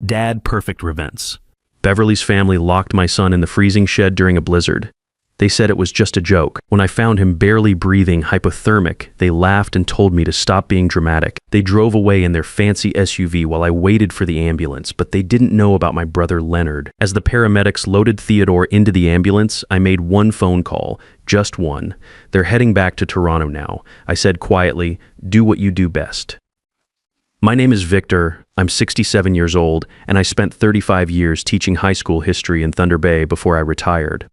Dadperfectrevenge. Beverly's family locked my son in the freezing shed during a blizzard. They said it was just a joke. When I found him barely breathing, hypothermic, they laughed and told me to stop being dramatic. They drove away in their fancy SUV while I waited for the ambulance, but they didn't know about my brother Leonard. As the paramedics loaded Theodore into the ambulance, I made one phone call, just one. They're heading back to Toronto now. I said quietly, "Do what you do best." My name is Victor, I'm 67 years old, and I spent 35 years teaching high school history in Thunder Bay before I retired.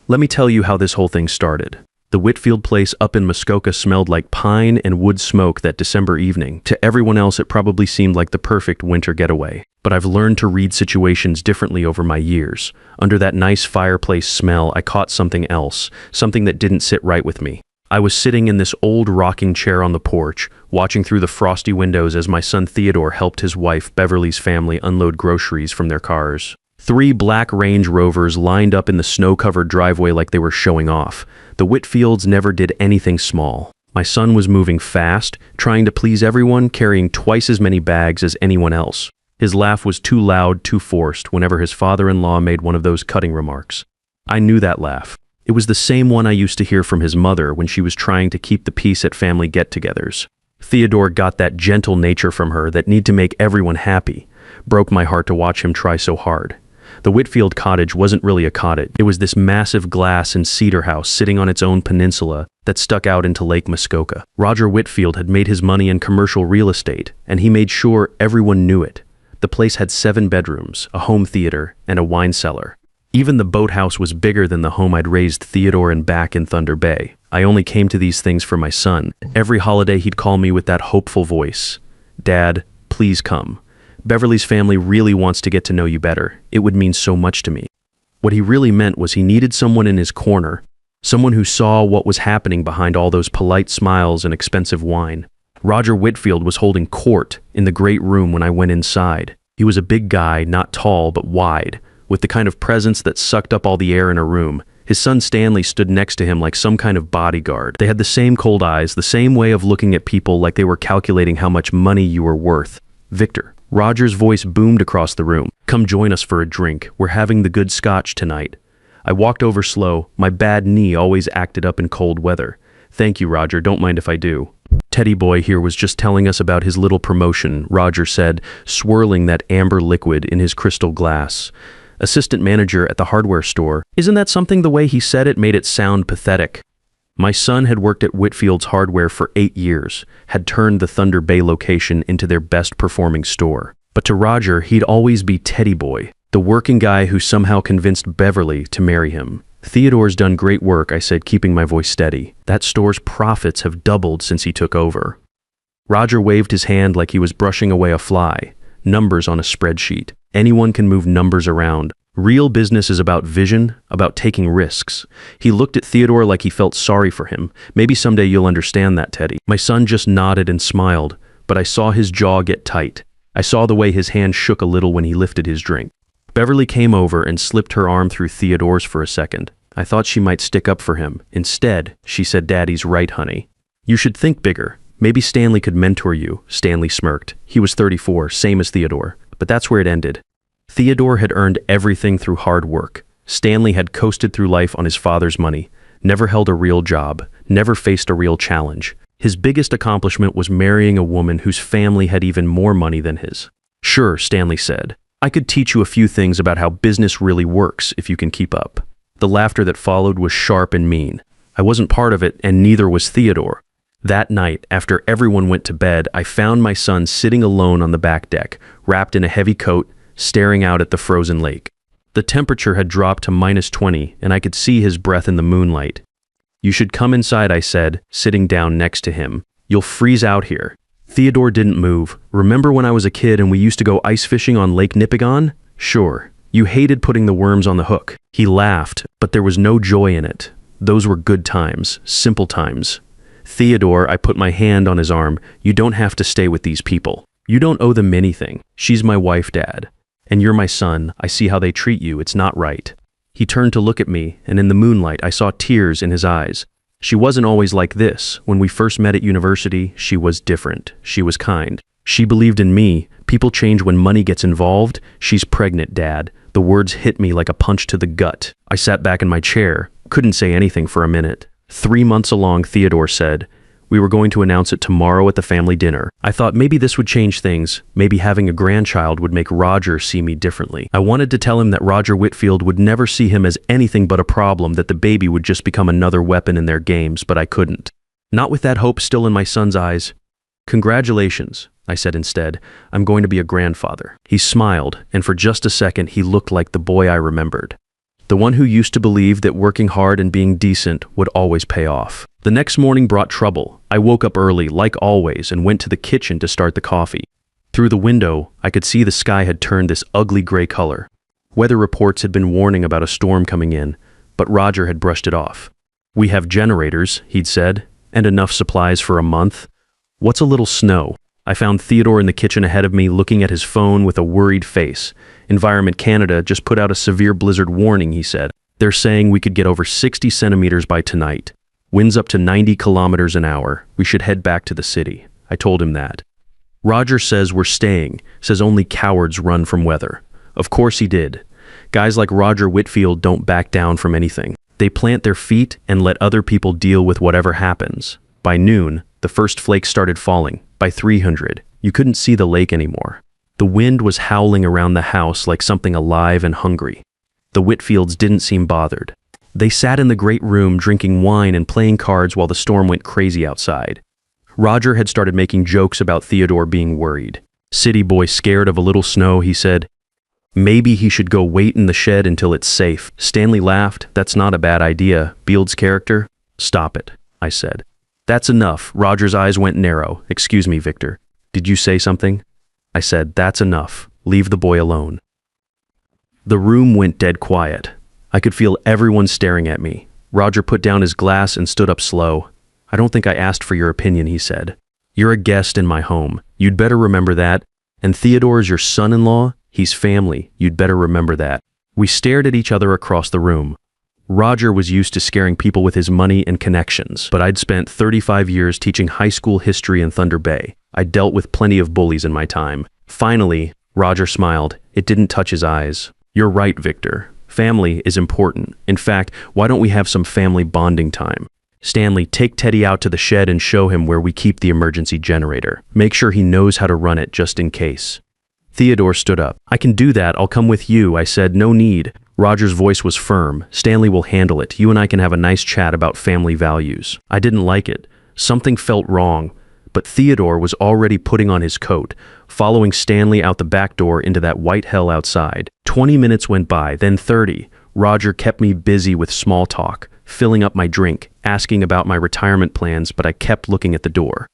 Let me tell you how this whole thing started. The Whitfield place up in Muskoka smelled like pine and wood smoke that December evening. To everyone else, it probably seemed like the perfect winter getaway. But I've learned to read situations differently over my years. Under that nice fireplace smell, I caught something else, something that didn't sit right with me. I was sitting in this old rocking chair on the porch, watching through the frosty windows as my son Theodore helped his wife Beverly's family unload groceries from their cars. 3 black Range Rovers lined up in the snow-covered driveway like they were showing off. The Whitfields never did anything small. My son was moving fast, trying to please everyone, carrying twice as many bags as anyone else. His laugh was too loud, too forced, whenever his father-in-law made one of those cutting remarks. I knew that laugh. It was the same one I used to hear from his mother when she was trying to keep the peace at family get-togethers. Theodore got that gentle nature from her that need to make everyone happy. Broke my heart to watch him try so hard. The Whitfield cottage wasn't really a cottage. It was this massive glass and cedar house sitting on its own peninsula that stuck out into Lake Muskoka. Roger Whitfield had made his money in commercial real estate, and he made sure everyone knew it. The place had 7 bedrooms, a home theater, and a wine cellar. Even the boathouse was bigger than the home I'd raised Theodore in back in Thunder Bay. I only came to these things for my son. Every holiday he'd call me with that hopeful voice. "Dad, please come. Beverly's family really wants to get to know you better. It would mean so much to me." What he really meant was he needed someone in his corner, someone who saw what was happening behind all those polite smiles and expensive wine. Roger Whitfield was holding court in the great room when I went inside. He was a big guy, not tall but wide, with the kind of presence that sucked up all the air in a room. His son Stanley stood next to him like some kind of bodyguard. They had the same cold eyes, the same way of looking at people like they were calculating how much money you were worth. "Victor." Roger's voice boomed across the room. "Come join us for a drink. We're having the good scotch tonight." I walked over slow. My bad knee always acted up in cold weather. "Thank you, Roger. Don't mind if I do." "Teddy boy here was just telling us about his little promotion," Roger said, swirling that amber liquid in his crystal glass. "Assistant manager at the hardware store. Isn't that something? The way he said it made it sound pathetic." My son had worked at Whitfield's Hardware for 8 years, had turned the Thunder Bay location into their best-performing store. But to Roger, he'd always be Teddy Boy, the working guy who somehow convinced Beverly to marry him. "Theodore's done great work," I said, keeping my voice steady. "That store's profits have doubled since he took over." Roger waved his hand like he was brushing away a fly. Numbers on a spreadsheet. Anyone can move numbers around. Real business is about vision, about taking risks. He looked at Theodore like he felt sorry for him. "Maybe someday you'll understand that, Teddy." My son just nodded and smiled, but I saw his jaw get tight. I saw the way his hand shook a little when he lifted his drink. Beverly came over and slipped her arm through Theodore's for a second. I thought she might stick up for him. Instead, she said, "Daddy's right, honey. You should think bigger. Maybe Stanley could mentor you." Stanley smirked. He was 34, same as Theodore. But that's where it ended. Theodore had earned everything through hard work. Stanley had coasted through life on his father's money, never held a real job, never faced a real challenge. His biggest accomplishment was marrying a woman whose family had even more money than his. "Sure," Stanley said. "I could teach you a few things about how business really works if you can keep up." The laughter that followed was sharp and mean. I wasn't part of it, and neither was Theodore. That night, after everyone went to bed, I found my son sitting alone on the back deck, wrapped in a heavy coat, staring out at the frozen lake. The temperature had dropped to -20, and I could see his breath in the moonlight. "You should come inside," I said, sitting down next to him. "You'll freeze out here." Theodore didn't move. "Remember when I was a kid and we used to go ice fishing on Lake Nipigon?" "Sure. You hated putting the worms on the hook." He laughed, but there was no joy in it. Those were good times, simple times. "Theodore," I put my hand on his arm, "you don't have to stay with these people. You don't owe them anything. She's my wife, Dad. And you're my son. I see how they treat you. It's not right." He turned to look at me, and in the moonlight, I saw tears in his eyes. "She wasn't always like this. When we first met at university, she was different. She was kind. She believed in me, People change when money gets involved. She's pregnant, Dad. The words hit me like a punch to the gut. I sat back in my chair, couldn't say anything for a minute. 3 months along, Theodore said. We were going to announce it tomorrow at the family dinner. I thought maybe this would change things. Maybe having a grandchild would make Roger see me differently. I wanted to tell him that Roger Whitfield would never see him as anything but a problem, that the baby would just become another weapon in their games, but I couldn't. Not with that hope still in my son's eyes. Congratulations, I said instead. I'm going to be a grandfather. He smiled, and for just a second he looked like the boy I remembered. The one who used to believe that working hard and being decent would always pay off. The next morning brought trouble. I woke up early, like always, and went to the kitchen to start the coffee. Through the window, I could see the sky had turned this ugly gray color. Weather reports had been warning about a storm coming in, but Roger had brushed it off. We have generators, he'd said, and enough supplies for a month. What's a little snow? I found Theodore in the kitchen ahead of me, looking at his phone with a worried face. Environment Canada just put out a severe blizzard warning, he said. They're saying we could get over 60 centimeters by tonight. Winds up to 90 kilometers an hour. We should head back to the city. I told him that. Roger says we're staying, says only cowards run from weather. Of course he did. Guys like Roger Whitfield don't back down from anything. They plant their feet and let other people deal with whatever happens. By noon, the first flakes started falling. By 300, you couldn't see the lake anymore. The wind was howling around the house like something alive and hungry. The Whitfields didn't seem bothered. They sat in the great room drinking wine and playing cards while the storm went crazy outside. Roger had started making jokes about Theodore being worried. City boy scared of a little snow, he said. Maybe he should go wait in the shed until it's safe. Stanley laughed. That's not a bad idea. Beald's character? Stop it, I said. That's enough. Roger's eyes went narrow. Excuse me, Victor. Did you say something? I said, that's enough. Leave the boy alone. The room went dead quiet. I could feel everyone staring at me. Roger put down his glass and stood up slow. I don't think I asked for your opinion, he said. You're a guest in my home. You'd better remember that. And Theodore's your son-in-law. He's family. You'd better remember that. We stared at each other across the room. Roger was used to scaring people with his money and connections, but I'd spent 35 years teaching high school history in Thunder Bay. I dealt with plenty of bullies in my time. Finally, Roger smiled. It didn't touch his eyes. You're right, Victor. Family is important. In fact, why don't we have some family bonding time? Stanley, take Teddy out to the shed and show him where we keep the emergency generator. Make sure he knows how to run it just in case. Theodore stood up. I can do that. I'll come with you. I said, no need. Roger's voice was firm. Stanley will handle it. You and I can have a nice chat about family values. I didn't like it. Something felt wrong. But Theodore was already putting on his coat, following Stanley out the back door into that white hell outside. 20 minutes went by, then 30. Roger kept me busy with small talk, filling up my drink, asking about my retirement plans, but I kept looking at the door.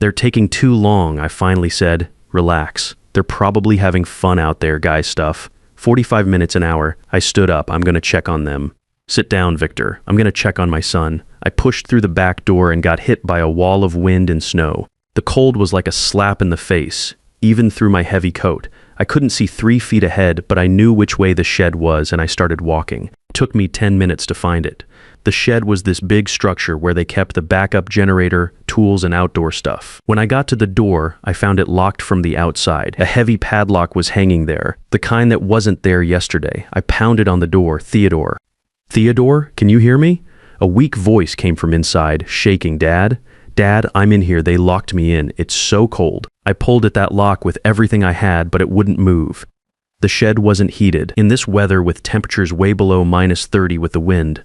They're taking too long, I finally said. Relax. They're probably having fun out there, guy stuff. 45 minutes an hour. I stood up. I'm going to check on them. Sit down, Victor. I'm going to check on my son. I pushed through the back door and got hit by a wall of wind and snow. The cold was like a slap in the face, even through my heavy coat. I couldn't see 3 feet ahead, but I knew which way the shed was, and I started walking. It took me 10 minutes to find it. The shed was this big structure where they kept the backup generator, tools, and outdoor stuff. When I got to the door, I found it locked from the outside. A heavy padlock was hanging there, the kind that wasn't there yesterday. I pounded on the door. Theodore. Theodore, can you hear me? A weak voice came from inside, shaking. Dad? Dad, I'm in here. They locked me in. It's so cold. I pulled at that lock with everything I had, but it wouldn't move. The shed wasn't heated. In this weather, with temperatures way below -30 with the wind,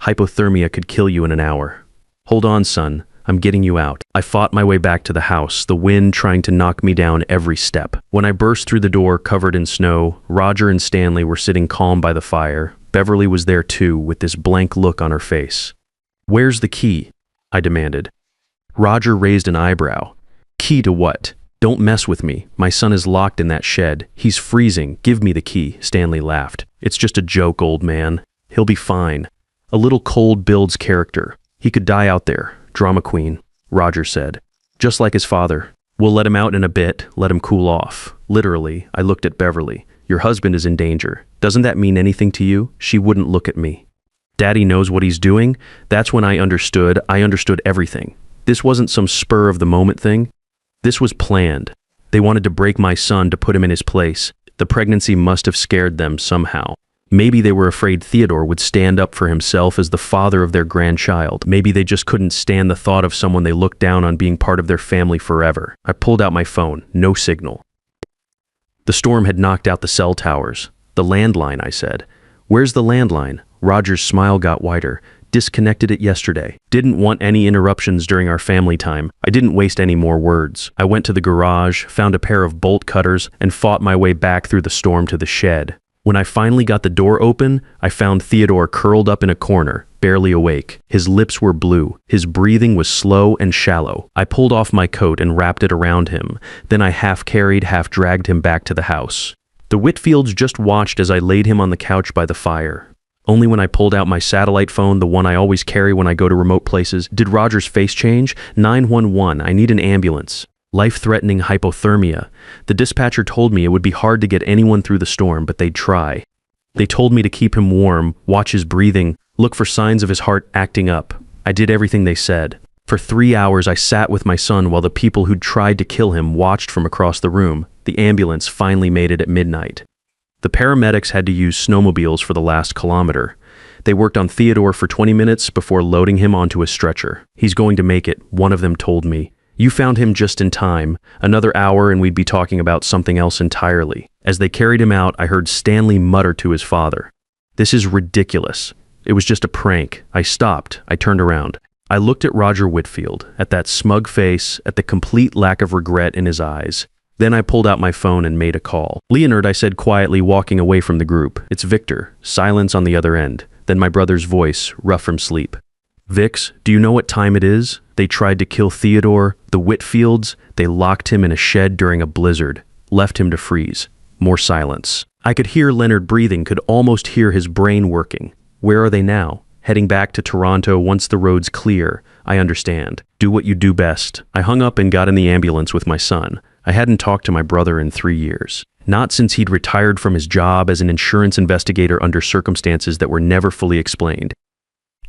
hypothermia could kill you in an hour. Hold on, son. I'm getting you out. I fought my way back to the house, the wind trying to knock me down every step. When I burst through the door covered in snow, Roger and Stanley were sitting calm by the fire. Beverly was there too, with this blank look on her face. Where's the key? I demanded. Roger raised an eyebrow. Key to what? Don't mess with me. My son is locked in that shed. He's freezing. Give me the key. Stanley laughed. It's just a joke, old man. He'll be fine. A little cold builds character. He could die out there. Drama queen, Roger said. Just like his father. We'll let him out in a bit, let him cool off. Literally, I looked at Beverly. Your husband is in danger. Doesn't that mean anything to you? She wouldn't look at me. Daddy knows what he's doing. That's when I understood everything. This wasn't some spur of the moment thing. This was planned. They wanted to break my son to put him in his place. The pregnancy must have scared them somehow. Maybe they were afraid Theodore would stand up for himself as the father of their grandchild. Maybe they just couldn't stand the thought of someone they looked down on being part of their family forever. I pulled out my phone. No signal. The storm had knocked out the cell towers. The landline, I said. Where's the landline? Roger's smile got wider. Disconnected it yesterday. Didn't want any interruptions during our family time. I didn't waste any more words. I went to the garage, found a pair of bolt cutters, and fought my way back through the storm to the shed. When I finally got the door open, I found Theodore curled up in a corner, barely awake. His lips were blue. His breathing was slow and shallow. I pulled off my coat and wrapped it around him. Then I half-carried, half-dragged him back to the house. The Whitfields just watched as I laid him on the couch by the fire. Only when I pulled out my satellite phone, the one I always carry when I go to remote places, did Roger's face change. 911, I need an ambulance. Life-threatening hypothermia. The dispatcher told me it would be hard to get anyone through the storm, but they'd try. They told me to keep him warm, watch his breathing, look for signs of his heart acting up. I did everything they said. For 3 hours, I sat with my son while the people who'd tried to kill him watched from across the room. The ambulance finally made it at midnight. The paramedics had to use snowmobiles for the last kilometer. They worked on Theodore for 20 minutes before loading him onto a stretcher. He's going to make it, one of them told me. You found him just in time. Another hour and we'd be talking about something else entirely. As they carried him out, I heard Stanley mutter to his father. This is ridiculous. It was just a prank. I stopped. I turned around. I looked at Roger Whitfield, at that smug face, at the complete lack of regret in his eyes. Then I pulled out my phone and made a call. Leonard, I said quietly, walking away from the group. It's Victor. Silence on the other end. Then my brother's voice, rough from sleep. Vix, do you know what time it is? They tried to kill Theodore, the Whitfields. They locked him in a shed during a blizzard, left him to freeze. More silence. I could hear Leonard breathing, could almost hear his brain working. Where are they now? Heading back to Toronto once the road's clear. I understand. Do what you do best. I hung up and got in the ambulance with my son. I hadn't talked to my brother in 3 years. Not since he'd retired from his job as an insurance investigator under circumstances that were never fully explained.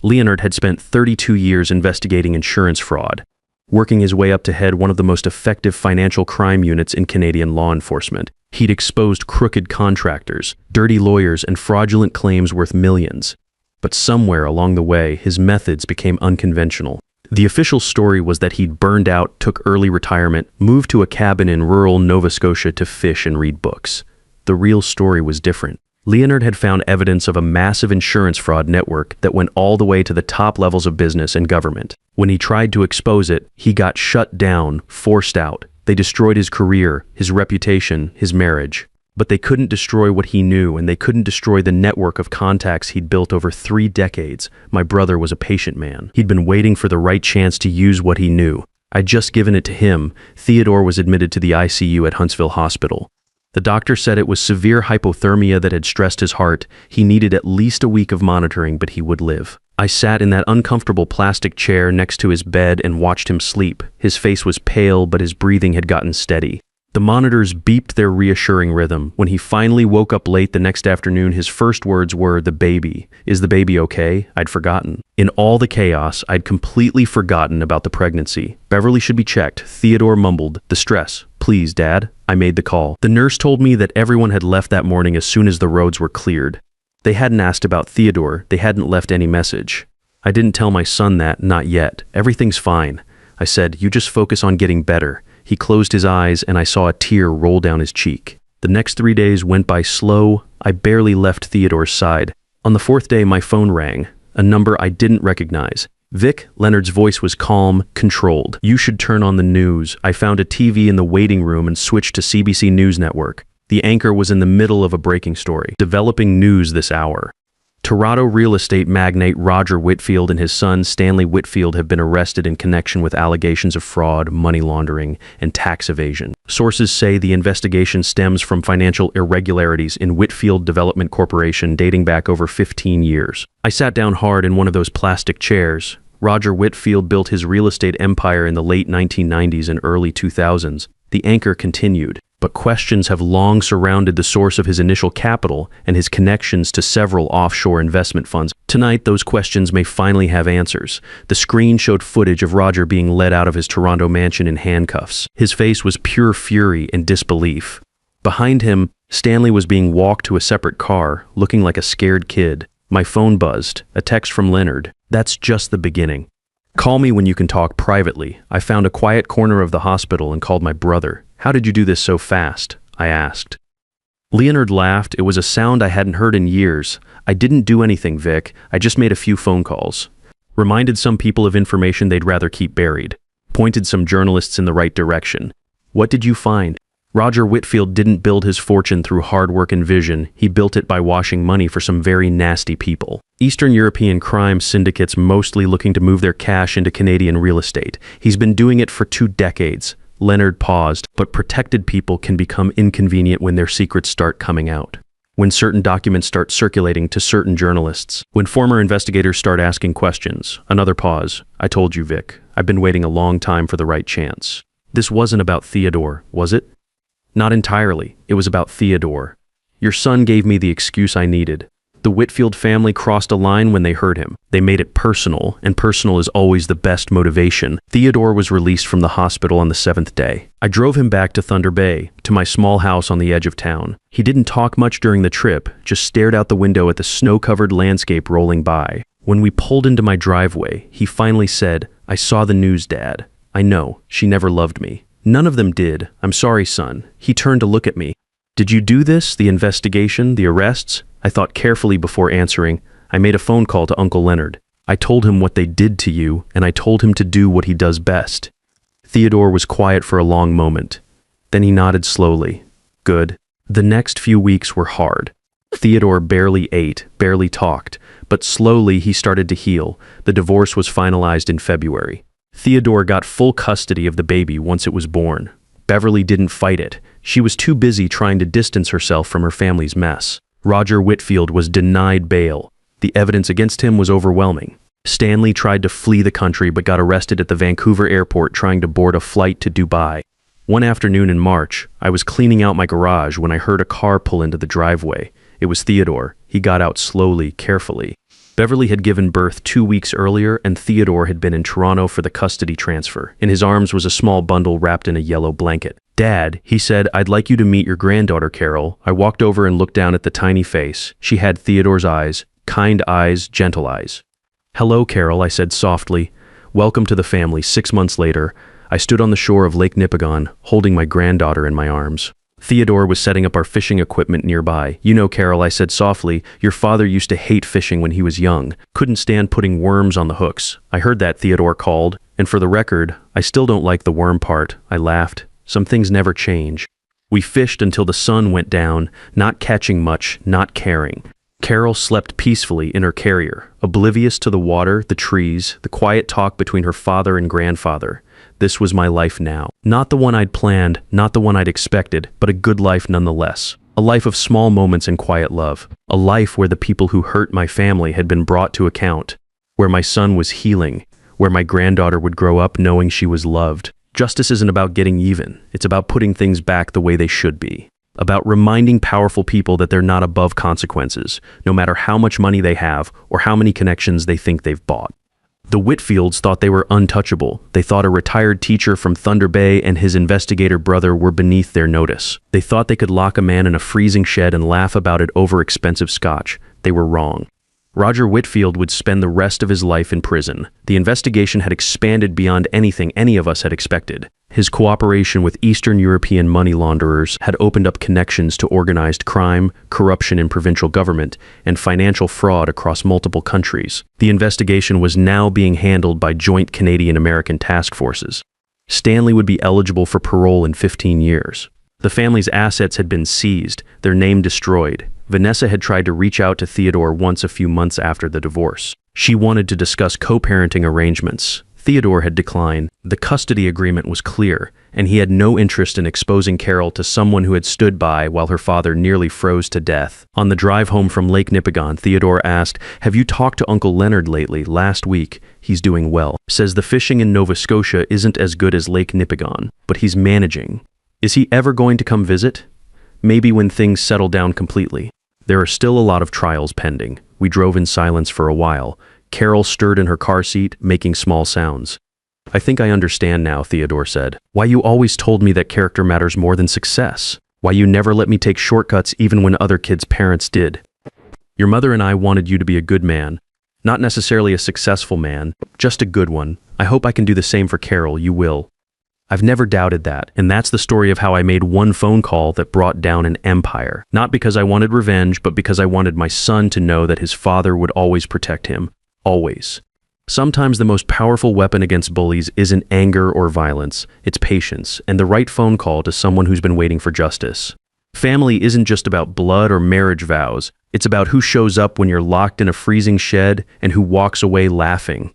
Leonard had spent 32 years investigating insurance fraud, working his way up to head one of the most effective financial crime units in Canadian law enforcement. He'd exposed crooked contractors, dirty lawyers, and fraudulent claims worth millions. But somewhere along the way, his methods became unconventional. The official story was that he'd burned out, took early retirement, moved to a cabin in rural Nova Scotia to fish and read books. The real story was different. Leonard had found evidence of a massive insurance fraud network that went all the way to the top levels of business and government. When he tried to expose it, he got shut down, forced out. They destroyed his career, his reputation, his marriage. But they couldn't destroy what he knew, and they couldn't destroy the network of contacts he'd built over 3 decades. My brother was a patient man. He'd been waiting for the right chance to use what he knew. I'd just given it to him. Theodore was admitted to the ICU at Huntsville Hospital. The doctor said it was severe hypothermia that had stressed his heart. He needed at least a week of monitoring, but he would live. I sat in that uncomfortable plastic chair next to his bed and watched him sleep. His face was pale, but his breathing had gotten steady. The monitors beeped their reassuring rhythm. When he finally woke up late the next afternoon, his first words were, "The baby. Is the baby okay?" I'd forgotten. In all the chaos, I'd completely forgotten about the pregnancy. Beverly should be checked. Theodore mumbled, "The stress. Please, Dad." I made the call. The nurse told me that everyone had left that morning as soon as the roads were cleared. They hadn't asked about Theodore. They hadn't left any message. I didn't tell my son that, not yet. Everything's fine. I said, "You just focus on getting better." He closed his eyes and I saw a tear roll down his cheek. The next 3 days went by slow. I barely left Theodore's side. On the 4th day, my phone rang, a number I didn't recognize. "Vic," Leonard's voice was calm, controlled. "You should turn on the news." I found a TV in the waiting room and switched to CBC News Network. The anchor was in the middle of a breaking story. Developing news this hour. Toronto real estate magnate Roger Whitfield and his son Stanley Whitfield have been arrested in connection with allegations of fraud, money laundering, and tax evasion. Sources say the investigation stems from financial irregularities in Whitfield Development Corporation dating back over 15 years. I sat down hard in one of those plastic chairs. Roger Whitfield built his real estate empire in the late 1990s and early 2000s. The anchor continued. but questions have long surrounded the source of his initial capital and his connections to several offshore investment funds. Tonight, those questions may finally have answers. The screen showed footage of Roger being led out of his Toronto mansion in handcuffs. His face was pure fury and disbelief. Behind him, Stanley was being walked to a separate car, looking like a scared kid. My phone buzzed, a text from Leonard. That's just the beginning. Call me when you can talk privately. I found a quiet corner of the hospital and called my brother. How did you do this so fast? I asked. Leonard laughed. It was a sound I hadn't heard in years. I didn't do anything, Vic. I just made a few phone calls. Reminded some people of information they'd rather keep buried. Pointed some journalists in the right direction. What did you find? Roger Whitfield didn't build his fortune through hard work and vision. He built it by washing money for some very nasty people. Eastern European crime syndicates mostly looking to move their cash into Canadian real estate. He's been doing it for 2 decades. Leonard paused, but protected people can become inconvenient when their secrets start coming out. When certain documents start circulating to certain journalists. When former investigators start asking questions. Another pause. I told you, Vic. I've been waiting a long time for the right chance. This wasn't about Theodore, was it? Not entirely. It was about Theodore. Your son gave me the excuse I needed. The Whitfield family crossed a line when they heard him. They made it personal, and personal is always the best motivation. Theodore was released from the hospital on the 7th day. I drove him back to Thunder Bay, to my small house on the edge of town. He didn't talk much during the trip, just stared out the window at the snow-covered landscape rolling by. When we pulled into my driveway, he finally said, I saw the news, Dad. I know, she never loved me. None of them did. I'm sorry, son. He turned to look at me. Did you do this? The investigation? The arrests? I thought carefully before answering. I made a phone call to Uncle Leonard. I told him what they did to you, and I told him to do what he does best. Theodore was quiet for a long moment. Then he nodded slowly. Good. The next few weeks were hard. Theodore barely ate, barely talked, but slowly he started to heal. The divorce was finalized in February. Theodore got full custody of the baby once it was born. Beverly didn't fight it. She was too busy trying to distance herself from her family's mess. Roger Whitfield was denied bail. The evidence against him was overwhelming. Stanley tried to flee the country but got arrested at the Vancouver airport trying to board a flight to Dubai. One afternoon in March, I was cleaning out my garage when I heard a car pull into the driveway. It was Theodore. He got out slowly, carefully. Beverly had given birth 2 weeks earlier, and Theodore had been in Toronto for the custody transfer. In his arms was a small bundle wrapped in a yellow blanket. Dad, he said, I'd like you to meet your granddaughter, Carol. I walked over and looked down at the tiny face. She had Theodore's eyes, kind eyes, gentle eyes. Hello, Carol, I said softly. Welcome to the family. 6 months later, I stood on the shore of Lake Nipigon, holding my granddaughter in my arms. Theodore was setting up our fishing equipment nearby. You know, Carol, I said softly, your father used to hate fishing when he was young. Couldn't stand putting worms on the hooks. I heard that, Theodore called. And for the record, I still don't like the worm part. I laughed. Some things never change. We fished until the sun went down, not catching much, not caring. Carol slept peacefully in her carrier, oblivious to the water, the trees, the quiet talk between her father and grandfather. This was my life now. Not the one I'd planned, not the one I'd expected, but a good life nonetheless. A life of small moments and quiet love. A life where the people who hurt my family had been brought to account. Where my son was healing. Where my granddaughter would grow up knowing she was loved. Justice isn't about getting even. It's about putting things back the way they should be. About reminding powerful people that they're not above consequences, no matter how much money they have or how many connections they think they've bought. The Whitfields thought they were untouchable. They thought a retired teacher from Thunder Bay and his investigator brother were beneath their notice. They thought they could lock a man in a freezing shed and laugh about it over expensive scotch. They were wrong. Roger Whitfield would spend the rest of his life in prison. The investigation had expanded beyond anything any of us had expected. His cooperation with Eastern European money launderers had opened up connections to organized crime, corruption in provincial government, and financial fraud across multiple countries. The investigation was now being handled by joint Canadian-American task forces. Stanley would be eligible for parole in 15 years. The family's assets had been seized, their name destroyed. Vanessa had tried to reach out to Theodore once a few months after the divorce. She wanted to discuss co-parenting arrangements. Theodore had declined. The custody agreement was clear, and he had no interest in exposing Carol to someone who had stood by while her father nearly froze to death. On the drive home from Lake Nipigon, Theodore asked, "Have you talked to Uncle Leonard lately? Last week. He's doing well. Says the fishing in Nova Scotia isn't as good as Lake Nipigon, but he's managing." Is he ever going to come visit? Maybe when things settle down completely. There are still a lot of trials pending. We drove in silence for a while. Carol stirred in her car seat, making small sounds. I think I understand now, Theodore said. Why you always told me that character matters more than success. Why you never let me take shortcuts even when other kids' parents did. Your mother and I wanted you to be a good man. Not necessarily a successful man, just a good one. I hope I can do the same for Carol, you will. I've never doubted that, and that's the story of how I made one phone call that brought down an empire. Not because I wanted revenge, but because I wanted my son to know that his father would always protect him. Always. Sometimes the most powerful weapon against bullies isn't anger or violence, it's patience, and the right phone call to someone who's been waiting for justice. Family isn't just about blood or marriage vows, it's about who shows up when you're locked in a freezing shed and who walks away laughing.